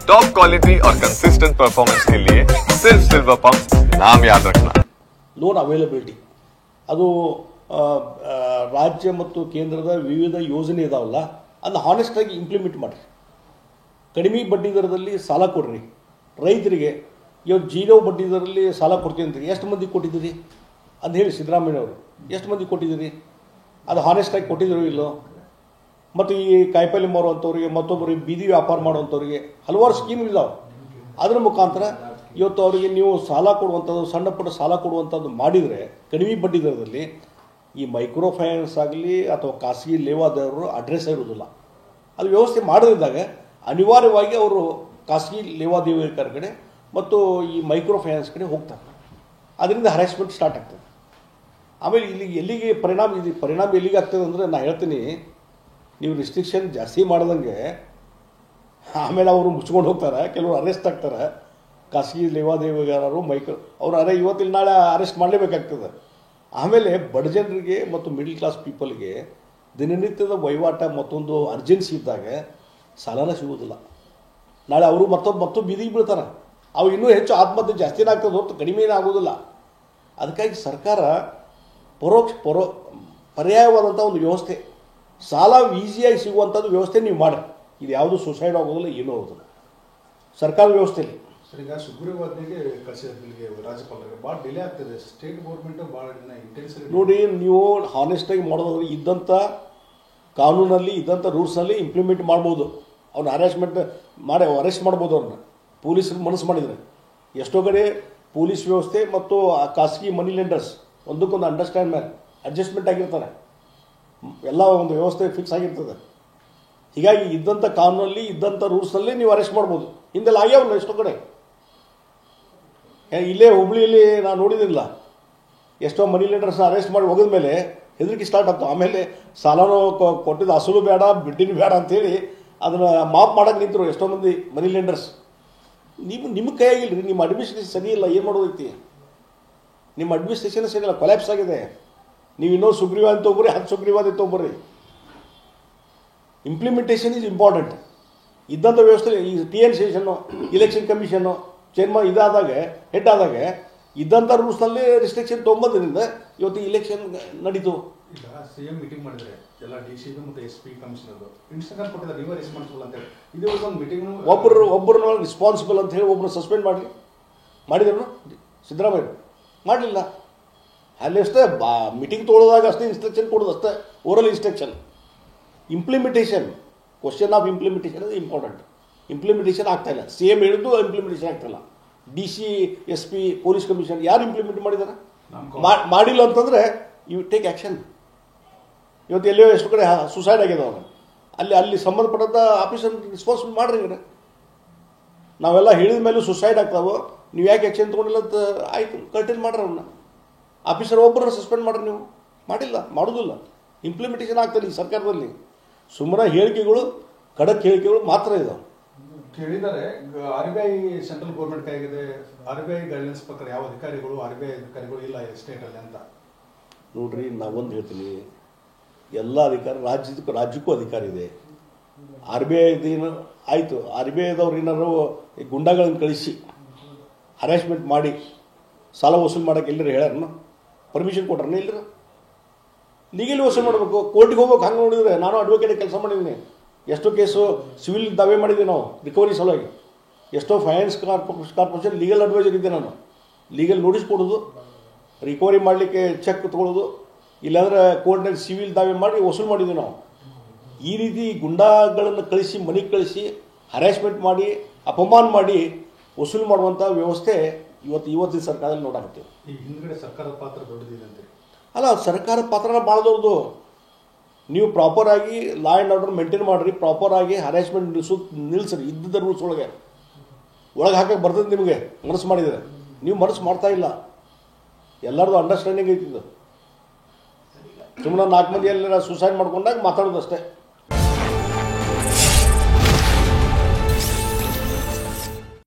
Top quality और consistent performance के लिए सिर्फ सिल्वर पंप नाम याद रखना। ಲೋನ್ ಅವೈಲಬಿಲಿಟಿ ಅದು ರಾಜ್ಯ ಮತ್ತು ಕೇಂದ್ರದ ವಿವಿಧ ಯೋಜನೆ ಇದಾವಲ್ಲ ಅದನ್ನ ಹಾನೆಸ್ಟಾಗಿ ಇಂಪ್ಲಿಮೆಂಟ್ ಮಾಡಿರಿ. ಕಡಿಮೆ ಬಡ್ಡಿ ದರದಲ್ಲಿ ಸಾಲ ಕೊಡ್ರಿ ರೈತರಿಗೆ. ಇವತ್ತು ಜೀರೋ ಬಡ್ಡಿ ದರದಲ್ಲಿ ಸಾಲ ಕೊಡ್ತೀವಿ ಅಂತ ಎಷ್ಟು ಮಂದಿ ಕೊಟ್ಟಿದ್ದೀರಿ ಅಂತ ಹೇಳಿ ಸಿದ್ದರಾಮಯ್ಯವರು ಎಷ್ಟು ಮಂದಿ ಕೊಟ್ಟಿದ್ದೀರಿ? ಅದು ಹಾನೆಸ್ಟಾಗಿ ಕೊಟ್ಟಿದ್ರು ಇಲ್ಲೋ? ಮತ್ತು ಈ ಕಾಯಿಪಲ್ಲೆ ಮಾರುವಂಥವ್ರಿಗೆ ಮತ್ತೊಬ್ಬರಿಗೆ ಬೀದಿ ವ್ಯಾಪಾರ ಮಾಡುವಂಥವ್ರಿಗೆ ಹಲವಾರು ಸ್ಕೀಮ್ ಇದ್ದಾವೆ. ಅದರ ಮುಖಾಂತರ ಇವತ್ತು ಅವರಿಗೆ ನೀವು ಸಾಲ ಕೊಡುವಂಥದ್ದು ಸಣ್ಣ ಪುಟ್ಟ ಸಾಲ ಕೊಡುವಂಥದ್ದು ಮಾಡಿದರೆ ಕಡಿಮೆ ಬಡ್ಡಿ ದರದಲ್ಲಿ ಈ ಮೈಕ್ರೋ ಫೈನಾನ್ಸ್ ಆಗಲಿ ಅಥವಾ ಖಾಸಗಿ ಲೇವಾದೇವರು ಅಡ್ರೆಸ್ ಇರೋದಿಲ್ಲ. ಅದು ವ್ಯವಸ್ಥೆ ಮಾಡದಿದ್ದಾಗ ಅನಿವಾರ್ಯವಾಗಿ ಅವರು ಖಾಸಗಿ ಲೇವಾದೇವಿಕರ ಕಡೆ ಮತ್ತು ಈ ಮೈಕ್ರೋ ಫೈನಾನ್ಸ್ ಕಡೆ ಹೋಗ್ತಾರೆ. ಅದರಿಂದ ಹರಾಸ್ಮೆಂಟ್ ಸ್ಟಾರ್ಟ್ ಆಗ್ತದೆ. ಆಮೇಲೆ ಎಲ್ಲಿಗೆ ಪರಿಣಾಮ ಎಲ್ಲಿಗೆ ಆಗ್ತದೆ ಅಂದರೆ ನಾನು ಹೇಳ್ತೀನಿ, ನೀವು ರಿಸ್ಟ್ರಿಕ್ಷನ್ ಜಾಸ್ತಿ ಮಾಡ್ದಂಗೆ ಆಮೇಲೆ ಅವರು ಮುಚ್ಕೊಂಡು ಹೋಗ್ತಾರೆ, ಕೆಲವರು ಅರೆಸ್ಟ್ ಆಗ್ತಾರೆ. ಖಾಸಗಿ ಲೇವಾದೇವಿಗಾರರು ಅವರು ಇವತ್ತಿನ ನಾಳೆ ಅರೆಸ್ಟ್ ಮಾಡಲೇಬೇಕಾಗ್ತದೆ. ಆಮೇಲೆ ಬಡ ಜನರಿಗೆ ಮತ್ತು ಮಿಡಲ್ ಕ್ಲಾಸ್ ಪೀಪಲ್ಗೆ ದಿನನಿತ್ಯದ ವಹಿವಾಟ ಮತ್ತೊಂದು ಅರ್ಜೆನ್ಸಿ ಇದ್ದಾಗ ಸಾಲನ ಸಿಗೋದಿಲ್ಲ. ನಾಳೆ ಅವರು ಮತ್ತೊಂದು ಬೀದಿಗೆ ಬೀಳ್ತಾರೆ. ಅವು ಇನ್ನೂ ಹೆಚ್ಚು ಆತ್ಮಹತ್ಯೆ ಜಾಸ್ತಿನೇ ಆಗ್ತದೆ ಹೊರತು ಕಡಿಮೆನೇ ಆಗೋದಿಲ್ಲ. ಅದಕ್ಕಾಗಿ ಸರ್ಕಾರ ಪರ್ಯಾಯವಾದಂಥ ಒಂದು ವ್ಯವಸ್ಥೆ, ಸಾಲ ಈಸಿಯಾಗಿ ಸಿಗುವಂಥದ್ದು ವ್ಯವಸ್ಥೆ ನೀವು ಮಾಡಿ. ಇದು ಯಾವುದು ಸುಸೈಡ್ ಆಗೋದಿಲ್ಲ, ಏನೂ ಆಗೋದಿಲ್ಲ ಸರ್ಕಾರದ ವ್ಯವಸ್ಥೆಯಲ್ಲಿ. ಸರ್, ಈಗ ಸುಗ್ರೀವಾಜ್ಞೆಗೆ ಕಳಿಸಿದ್ರೆ ರಾಜ್ಯಪಾಲರಿಗೆ ಭಾಳ ಡಿಲೇ ಆಗ್ತದೆ. ಸ್ಟೇಟ್ ಗೌರ್ಮೆಂಟು ಭಾಳ ಇಂಟೆನ್ಸಿವ್ ನೋಡಿ, ನೀವು ಹಾನೆಸ್ಟಾಗಿ ಮಾಡೋದಾದ್ರೆ ಇದ್ದಂಥ ಕಾನೂನಲ್ಲಿ ಇದ್ದಂಥ ರೂಲ್ಸ್ನಲ್ಲಿ ಇಂಪ್ಲಿಮೆಂಟ್ ಮಾಡ್ಬೋದು. ಅವ್ರನ್ನ ಅರೆಸ್ಟ್ ಮಾಡ್ಬೋದು. ಅವ್ರನ್ನ ಪೊಲೀಸರು ಮನಸ್ಸು ಮಾಡಿದರೆ ಎಷ್ಟೋ ಕಡೆ ಪೊಲೀಸ್ ವ್ಯವಸ್ಥೆ ಮತ್ತು ಖಾಸಗಿ ಮನಿ ಲೆಂಡರ್ಸ್ ಒಂದಕ್ಕೊಂದು ಅಡ್ಜಸ್ಟ್ಮೆಂಟ್ ಆಗಿರ್ತಾರೆ. ಎಲ್ಲ ಒಂದು ವ್ಯವಸ್ಥೆ ಫಿಕ್ಸ್ ಆಗಿರ್ತದೆ. ಹೀಗಾಗಿ ಇದ್ದಂಥ ಕಾನೂನಲ್ಲಿ ಇದ್ದಂಥ ರೂಲ್ಸ್ನಲ್ಲಿ ನೀವು ಅರೆಸ್ಟ್ ಮಾಡ್ಬೋದು. ಹಿಂದೆಲ್ಲ ಆಗ್ಯಾವಲ್ಲ ಎಷ್ಟೋ ಕಡೆ. ಇಲ್ಲೇ ಹುಬ್ಳಿಯಲ್ಲಿ ನಾನು ನೋಡಿದಿಲ್ಲ, ಎಷ್ಟೋ ಮನಿ ಲೆಂಡರ್ಸ್ ಅರೆಸ್ಟ್ ಮಾಡಿ ಹೋಗಿದ ಮೇಲೆ ಹೆದರಿಕೆ ಸ್ಟಾರ್ಟ್ ಆಗ್ತಾವೆ. ಆಮೇಲೆ ಸಾಲನೂ ಕೊಟ್ಟಿದ್ದು ಅಸಲು ಬೇಡ ಬಡ್ಡಿನೂ ಬೇಡ ಅಂಥೇಳಿ ಅದನ್ನು ಮಾಫ್ ಮಾಡೋಕ್ಕೆ ನಿಂತರು ಎಷ್ಟೋ ಮಂದಿ ಮನಿ ಲೆಂಡರ್ಸ್. ನಿಮ್ಮ ಕೈಯಾಗಿಲ್ಲ ರೀ, ನಿಮ್ಮ ಅಡ್ಮಿನಿಸ್ಟ್ರೇಷನ್ ಸರಿ ಇಲ್ಲ. ಏನು ಮಾಡೋದೈತಿ? ನಿಮ್ಮ ಅಡ್ಮಿನಿಸ್ಟ್ರೇಷನ್ ಸರಿ ಇಲ್ಲ, ಕೊಲ್ಯಾಪ್ಸ್ ಆಗಿದೆ. ನೀವು ಇನ್ನೊಂದು ಸುಗ್ರೀವಾಜ್ಞೆ ತೊಗೊಬ್ರಿ, 10 ಸುಗ್ರೀವಾಜ್ಞೆ ತೊಗೊಬ್ರಿ. Implementation is important. ಇದ್ದಂಥ ವ್ಯವಸ್ಥೆ ಈ TN session election commission chairman head ಆದಾಗ ಇದ್ದಂಥ ರೂಲ್ಸ್ನಲ್ಲಿ ರಿಸ್ಟ್ರಿಕ್ಷನ್ ತೊಗೊಂಬಂದ್ರಿಂದ ಇವತ್ತು ಇಲೆಕ್ಷನ್ ನಡೀತು. ಈಗ CM ಮೀಟಿಂಗ್ ಮಾಡಿದ್ರೆ ಎಲ್ಲ DC ಮತ್ತು SP ಕಮಿಷನರ್ ಇನ್ಸ್ಟ್ರಕ್ಷನ್ ಕೊಟ್ಟಿದ್ದಾರೆ, ನೀವೇ ರೆಸ್ಪಾನ್ಸಿಬಲ್ ಅಂತೇಳಿ. ಇದೇ ಒಂದು ಮೀಟಿಂಗ್ ಒಬ್ಬರನ್ನ ರೆಸ್ಪಾನ್ಸಿಬಲ್ ಅಂತ ಹೇಳಿ ಒಬ್ಬರು ಸಸ್ಪೆಂಡ್ ಮಾಡಿದ್ರು ಸಿದ್ದರಾಮಯ್ಯ ಮಾಡಲಿಲ್ಲ. ಅಲ್ಲಿ ಅಷ್ಟೇ ಮೀಟಿಂಗ್ ತೊಗೊಳೋದಾಗ ಅಷ್ಟೇ ಇನ್ಸ್ಟ್ರಕ್ಷನ್ ಕೊಡೋದು, ಅಷ್ಟೇ oral instruction. Implementation, question of implementation ಅದು ಇಂಪಾರ್ಟೆಂಟ್. ಇಂಪ್ಲಿಮೆಂಟೇಷನ್ ಆಗ್ತಾಯಿಲ್ಲ. CM ಹೇಳಿದ್ದು ಇಂಪ್ಲಿಮೆಂಟೇಷನ್ ಆಗ್ತಾಯಿಲ್ಲ. DC SP ಪೊಲೀಸ್ ಕಮಿಷನ್ ಯಾರು ಇಂಪ್ಲಿಮೆಂಟ್ ಮಾಡಿದ್ದಾರೆ? ಮಾಡಿಲ್ಲ ಅಂತಂದರೆ ಯು ಟೇಕ್ ಆ್ಯಕ್ಷನ್. ಇವತ್ತು ಎಲ್ಲೋ ಎಷ್ಟು ಕಡೆ ಸುಸೈಡ್ ಆಗಿದಾವೆ, ಅಲ್ಲಿ ಸಂಬಂಧಪಟ್ಟಂಥ ಆಫೀಸರ್ ರೆಸ್ಪಾನ್ಸಿಬಲ್ ಮಾಡಿರಿ. ನಾವೆಲ್ಲ ಹೇಳಿದ ಮೇಲೂ ಸುಸೈಡ್ ಆಗ್ತಾವೆ, ನೀವು ಯಾಕೆ ಆ್ಯಕ್ಷನ್ ತೊಗೊಂಡಿಲ್ಲ ಅಂತ ಆಯಿತು, ಕರ್ಟೈಲ್ ಮಾಡ್ರಿ ಅವನ್ನ. ಆಫೀಸರ್ ಒಬ್ಬರನ್ನ ಸಸ್ಪೆಂಡ್ ಮಾಡ್ರಿ. ನೀವು ಮಾಡಿಲ್ಲ, ಮಾಡೋದಿಲ್ಲ. ಇಂಪ್ಲಿಮೆಂಟೇಷನ್ ಆಗ್ತದೆ ಈ ಸರ್ಕಾರದಲ್ಲಿ. ಸುಮ್ಮನೆ ಹೇಳಿಕೆಗಳು, ಖಡಕ್ ಹೇಳಿಕೆಗಳು ಮಾತ್ರ ಇದಾವೆ. ಕೇಳಿದ್ದಾರೆ RBI ಸೆಂಟ್ರಲ್ ಗೌರ್ಮೆಂಟ್ ಕೈಗಿದೆ, RBI ಗೈಡ್ಲೈನ್ಸ್ ಪ್ರಕಾರ ಯಾವ ಅಧಿಕಾರಿಗಳು RBI ಅಧಿಕಾರಿಗಳು ಇಲ್ಲ ಸ್ಟೇಟಲ್ಲಿ ಅಂತ. ನೋಡ್ರಿ, ನಾವೊಂದು ಹೇಳ್ತೀನಿ, ಎಲ್ಲ ಅಧಿಕಾರ ರಾಜ್ಯಕ್ಕೂ ಅಧಿಕಾರ ಇದೆ. RBI ಆಯಿತು, RBIದವ್ರು ಏನಾರು ಗುಂಡಾಗಳನ್ನು ಕಳಿಸಿ ಹರಾಸ್ಮೆಂಟ್ ಮಾಡಿ ಸಾಲ ವಸೂಲು ಮಾಡೋಕೆ ಎಲ್ಲರೂ ಹೇಳ್ಯಾರನ್ನ ಪರ್ಮಿಷನ್ ಕೊಟ್ರನ್ನ ಎಲ್ಲರೂ ಲೀಗಲಿ ವಸೂಲು ಮಾಡಬೇಕು, ಕೋರ್ಟಿಗೆ ಹೋಗ್ಬೇಕು. ಹಂಗೆ ನೋಡಿದರೆ ನಾನು ಅಡ್ವೊಕೇಟ್ ಕೆಲಸ ಮಾಡಿದ್ದೀನಿ. ಎಷ್ಟೋ ಕೇಸು ಸಿವಿಲ್ ದಾವೆ ಮಾಡಿದ್ದೀವಿ ನಾವು ರಿಕವರಿ ಸಲುವಾಗಿ. ಎಷ್ಟೋ ಫೈನಾನ್ಸ್ ಕಾರ್ಪೊರೇಷನ್ ಲೀಗಲ್ ಅಡ್ವೈಸರ್ ಇದ್ದೆ ನಾನು. ಲೀಗಲ್ ನೋಟಿಸ್ ಕೊಡೋದು, ರಿಕವರಿ ಮಾಡಲಿಕ್ಕೆ ಚೆಕ್ ತೊಗೊಳ್ಳೋದು, ಇಲ್ಲಾಂದರೆ ಕೋರ್ಟ್ನಲ್ಲಿ ಸಿವಿಲ್ ದಾವೆ ಮಾಡಿ ವಸೂಲು ಮಾಡಿದ್ದೀವಿ ನಾವು. ಈ ರೀತಿ ಗುಂಡಾಗಳನ್ನು ಕಳಿಸಿ, ಮನೆಗೆ ಕಳಿಸಿ ಹರಾಸ್ಮೆಂಟ್ ಮಾಡಿ, ಅಪಮಾನ ಮಾಡಿ ವಸೂಲು ಮಾಡುವಂಥ ವ್ಯವಸ್ಥೆ ಇವತ್ತಿನ ಸರ್ಕಾರದಲ್ಲಿ ನೋಡಾಕತ್ತೀವಿ. ಈ ಹಿಂದ್ಗಡೆ ಸರ್ಕಾರದ ಪಾತ್ರ ದೊಡ್ಡದಿದೆ ಅಂತ ಅಲ್ಲ, ಸರ್ಕಾರದ ಪಾತ್ರನ ಭಾಳ ದೊಡ್ಡದು. ನೀವು ಪ್ರಾಪರಾಗಿ ಲಾ ಆ್ಯಂಡ್ ಆರ್ಡರ್ ಮೇಂಟೈನ್ ಮಾಡಿರಿ, ಪ್ರಾಪರಾಗಿ ಹರಾಸ್ಮೆಂಟ್ ನಿಲ್ಲಿಸ್ರಿ. ಇದ್ದಿದ್ದ ರೂಲ್ಸ್ ಒಳಗೆ ಹಾಕಕ್ಕೆ ಬರ್ತದೆ. ನಿಮಗೆ ಮನಸ್ಸು ಮಾಡಿದರೆ ನೀವು ಮನಸ್ಸು ಮಾಡ್ತಾ ಇಲ್ಲ. ಎಲ್ಲರದು ಅಂಡರ್ಸ್ಟ್ಯಾಂಡಿಂಗ್ ಐತಿದ್ದು. ಸುಮ್ಮನೆ 4 ಮಂದಿ ಎಲ್ಲ ಸುಸೈಡ್ ಮಾಡ್ಕೊಂಡಾಗ ಮಾತಾಡೋದು ಅಷ್ಟೇ.